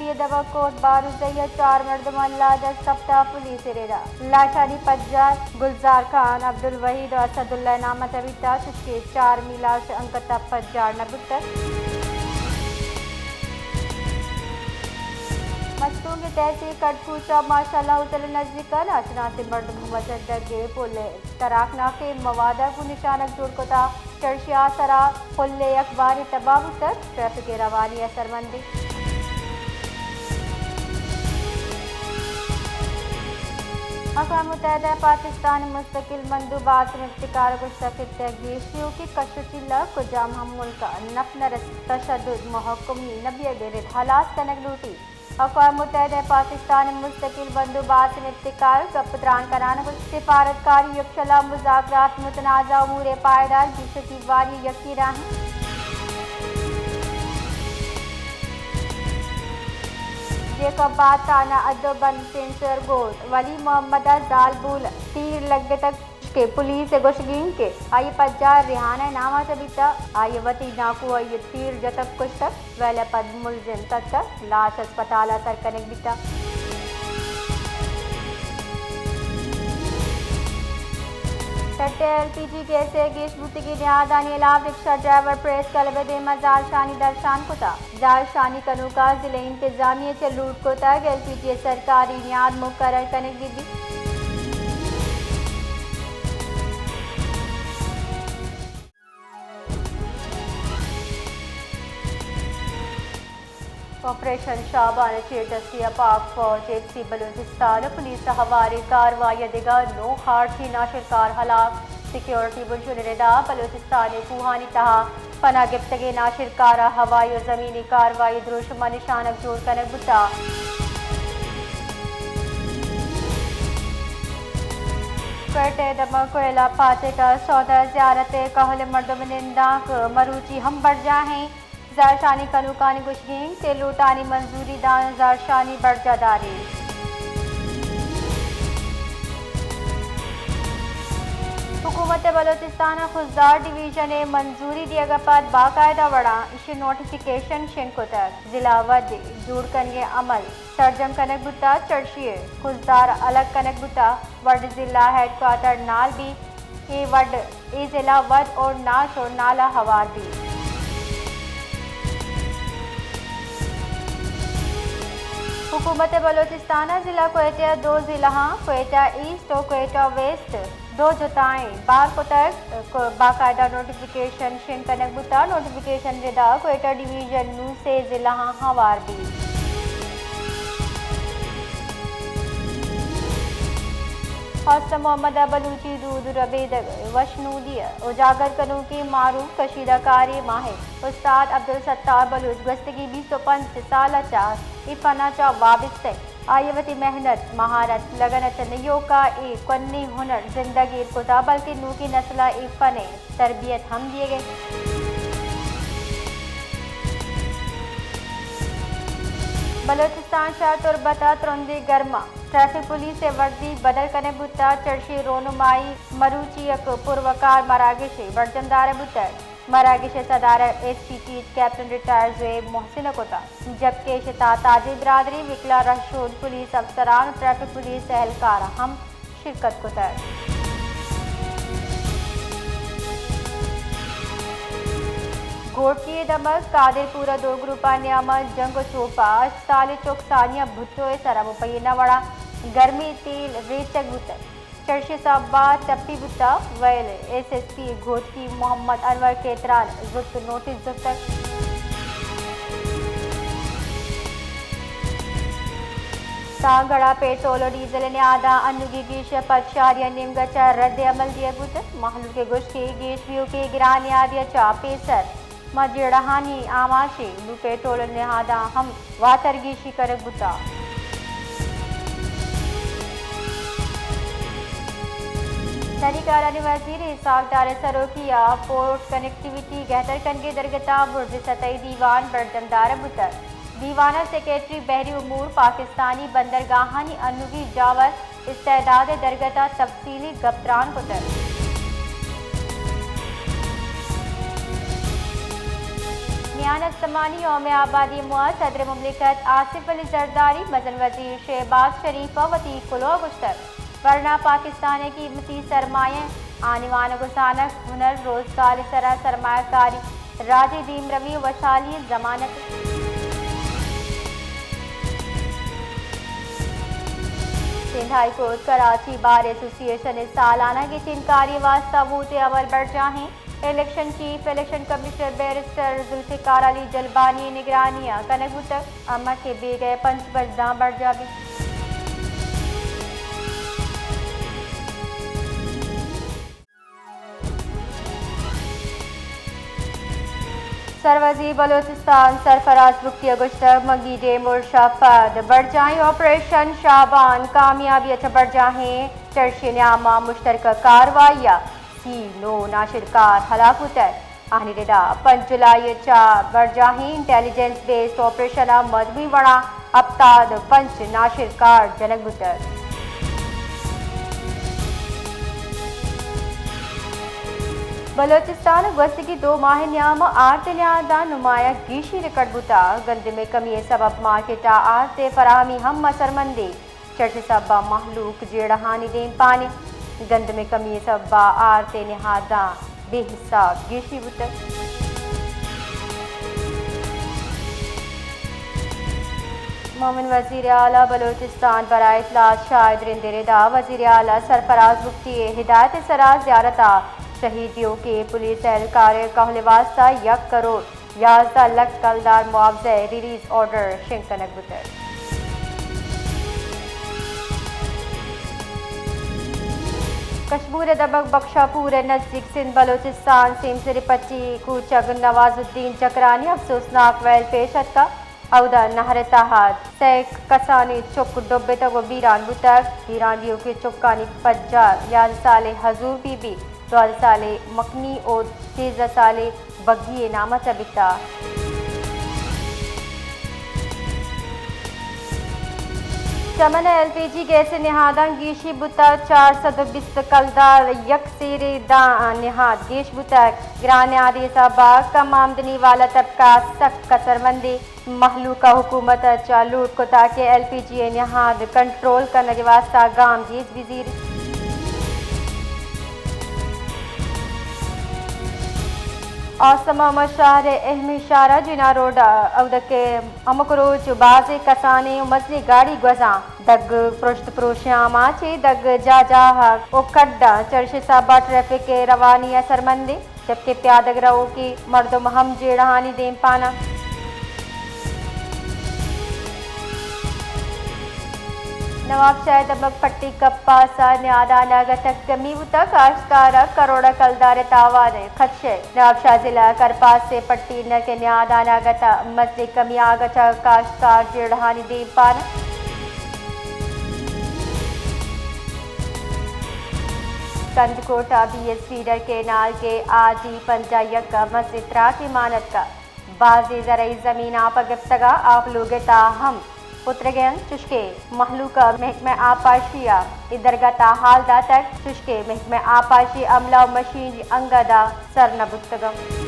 की दवा coat बारूजैया 4 मर्दम लाजस कप्ता police RERA लाशानी पज्जार गुलजार खान अब्दुल वहीद और असदुल्ला नामत अविता के 4 मिलाश अंकता पज्जार नबुत्तर मस्तूंग तहसील कटकूचा माशाल्लाह उतल नजदीकल अशना से मर्द मोहम्मद जद्दगे पुल तराकना के मवादा को निशानक जोड़ को था चर्शिया सरा पुल्ले अखबार तबाह उत्तर ट्रैफिक रवानी असरमंदी अक़वाम मुत्तहिदा पाकिस्तान मुस्तकिल मंदूबात में इफ्तिकार गुस्तफ़ तहगीशियों की कशुचिल्ला को जाम हम मुल्क नफनरस तशद्दुद महकुमी नबिय गेरिद हालात कनक लूटी अक़वाम मुत्तहिदा पाकिस्तान मुस्तकिल बंदोबस्त में इफ्तिकार कपत्रान कराना सिफारतकारी यकशला मुज़ाकरात मुतनाज़ा उमूर पायदार की शकीवारी यकी राहें ये कबात थाना अदोबंद सेंसर गोद वली मोहम्मद जालबुल तीर लगे तक के पुलिस गोशगीन के आये पज्जार रिहाना नामा तबिता आये वती नाकू आये तीर जतक कुछ तक वेले पद मुलजिम तक लाश अस्पताल असर कनेक बिता LPG गैस गैस बुती की नियादानी अलाव रिक्शा ड्राइवर प्रेस कलब देमा जारशानी दरशान को था जारशानी कनूका जिले इंतजामिया से लूट को तक LPG सरकारी नियाद मुकर्रर कनेक दी ऑपरेशन शाबान चेटसिया पाक फौज एफसी बलूचिस्तान पुलिस हवारे कार्रवाई दिगा नो हार्ट थी नाशिरकार हलाक सिक्योरिटी बुलशुनरेदा बलूचिस्तान कुहानी तहा पना गिफ्तगे नाशिरकार हवाई और ज़मीनी कार्रवाई द्रुशमा निशानक जोड़ कर बुता करते दमा कोयला पाते का सौदा ज़ियारत कहल मर्दम निंदाक मरूची हम बढ़ जाएं जारशानी कनूकानी गुशगीन के लूटानी मंजूरी दान जारशानी बरजादारी हुकूमत बलोचिस्तान खुजदार डिवीजन ने मंजूरी दिया गपात बाकायदा वड़ा इशे नोटिफिकेशन शिंकोतर जिला वद जोड़ कनगे अमल सरजम कनक बुता चर्चिए खुजदार अलग कनक बुता वड जिला हेडक्वार्टर नाल भी ए वड ए जिला वद और नाश और नाला हवार भी हुकूमत बलोचिस्तान जिला क्वेटा 2 जिला क्वेटा ईस्ट और क्वेटा वेस्ट 2 जुताएं बार को तक बाकायदा नोटिफिकेशन शिन कनक बुता नोटिफिकेशन रिदा क्वेटा डिवीजन नू से जिला हवार भी हौसला मोहम्मद बलूची दूध रबेद वशनूदिया उजागर कनू की मारूफ कशीदाकारी माहिर उस्ताद अब्दुल सत्तार बलूच गस्तगी 205 साल चार इफना चा वाबिस से आयवती मेहनत महारत लगनत नयो का एक कन्नी हुनर जिंदगी खुदा बल्कि नू की नस्ल एक फने तरबियत हम दिए गए बलोचिस्तान शाह तुरबता तुरंदी गर्मा ट्रैफिक पुलिस से वर्दी बदल कने बुता चर्शी रोनुमाई मरूची पूर्वकार मरागिश बर्जमदार बुतर मरागिश सदार SCT captain retire Zuaib Mohsin कोता जबकि शिता ताजी बरादरी विकला रशूद पुलिस अफसरान ट्रैफिक पुलिस एहलकार हम शिरकत कोता गोट की दमक कादिरपुरा 2 ग्रुपा नियामत जंग चोपा साल चौकसानिया भुट्टो सरब पैना वड़ा गर्मी तेल रेचक बुतर चर्शी साबा टप्पी बुता वैल SSP घोट की मोहम्मद अनवर केतरान जुत नोटिस जुतक तागड़ा पेट्रोल और डीजल ने आधा अनुगी गीश पदशारिया निमगचा रद्द अमल दिया बुतर महलू के गुश के गेश व्यू के गिरानी आदिया चा पेसर मजड़हानी आमाशे लू पेट्रोल ने आधा हम वातरगीशी कर बुता तरीकारानी वजीर सागदार सरोकिया पोर्ट कनेक्टिविटी गहतर कनगे दरगता बुर्ज सतई दीवान बरदमदार बुतर दीवाना सेक्रेटरी बहरी उमूर पाकिस्तानी बंदरगाहानी अनुगी जावर इस्तेदाद दरगता तफसीली गप्तरान बुतर 79 यौम आबादी मुआ सदर मुमलिकत आसिफ अली जरदारी मजन वजीर शहबाज शरीफ वती कुलो गुश्तर वरना पाकिस्तान कीमती सरमाए आने वाले गुसानक हुनर रोजगार सरा सरमाकारी राजी दीम रवी वशाली जमानत Sindh high court Karachi bar association सालाना की चिनकारी वास्ता वोट अमल बढ़ जाएं election chief election commissioner barrister Zulfiqar Ali Jalbani निगरानियां कनकू तक अम्मा के बे गए पंच बजदा बढ़ जावे सरवजी बलोचिस्तान सरफराज बुख्तिया गुश्तर मगी डे मुर्शाफद बढ़ जाए ऑपरेशन शाबान कामयाबी अच्छा बढ़ जाए चर्चे न्यामा मुश्तरका कार्रवाइया सी नो नाशिरकार हलाकुत आहनिदा 5 जुलाई बढ़ जाए intelligence based operation Mazhabi vada अबताद पंच नाशिरकार जनक बुतर बलोचिस्तान वस्त की 2 माह न्याम आरते न्यादा नुमाया गीशी रिकॉर्ड बुता गंद में कमी सबब मार्केटा आरते फराहमी हम मसरमंदी चर्च सबा महलूक जेड़हानी दें पानी गंद में कमी सबा आरते निहादा बेहिसाब गीशी बुता मोमिन वज़ीर आला बलोचिस्तान बराए इत्तलात शाहिद रिंदरेदा वज़ीर आला सरफराज बुख्ती हिदायत सरा ज़ियारता शहीदियों के पुलिस एहलकार कहले वास्ता 1 करोड़ 11 लाख कलदार मुआवजे रिलीज ऑर्डर शिंकनक बुतर कश्मीर दबक बख्शापुर नजदीक सिंध बलोचिस्तान सीम से रिपची कूचक नवाजुद्दीन चक्रानी अफसोसनाक वैल पेशत का अवदा नहर तहाद सैक कसानी चुक डुब्बे तक बीरान बुतक हीरानियों के चुक्कानी पज्जार 11 साले हजूर बीबी 12 साले मकनी और 13 साले बग्गी नामा चबिता चमन LPG गैस निहादा गीशी बुता 420 कलदार यक सेरे दा निहाद गेश बुता ग्रान आदि सबा कम आमदनी वाला तबका सख्त कसरमंदी महलूका हुकूमत चालू को ताकि LPG निहाद कंट्रोल करने के वास्ता गाम जीज वजीर औसम शहर अहमी शारा जिना रोड अवदके अमकरोच बाजे कसाने मजली गाड़ी गुजा दग पृष्ठ प्रोश्यामा चे दग जा ओखड्डा चर्चे साबा ट्रैफिक के रवानी असरमंदी जबकि प्यादग रहो की मर्दम हम जेड़हानी देम पाना नवाब शायद अब पट्टी कप्पा सा न्यादा नागतक कमीव तक आशकारा करोड़ा कलदार तावारे खदशे नवाब शाह जिला करपास से पट्टी न के न्यादा नागता मजली कमी आगचा काशकार जेड़हानी दे पान कंदकोटा BS फीडर के नाल के आजी पंचायत का मस्जिद की मानत का बाजी जरई जमीन आप गिफ्तगा आप लोग ताहम पुत्रगन चुशके महलूका महकमा आपाशिया इदरगता हालदा तक चुशके महकमा आपाशी अमला मशीन अंगदा सरनबुस्तगम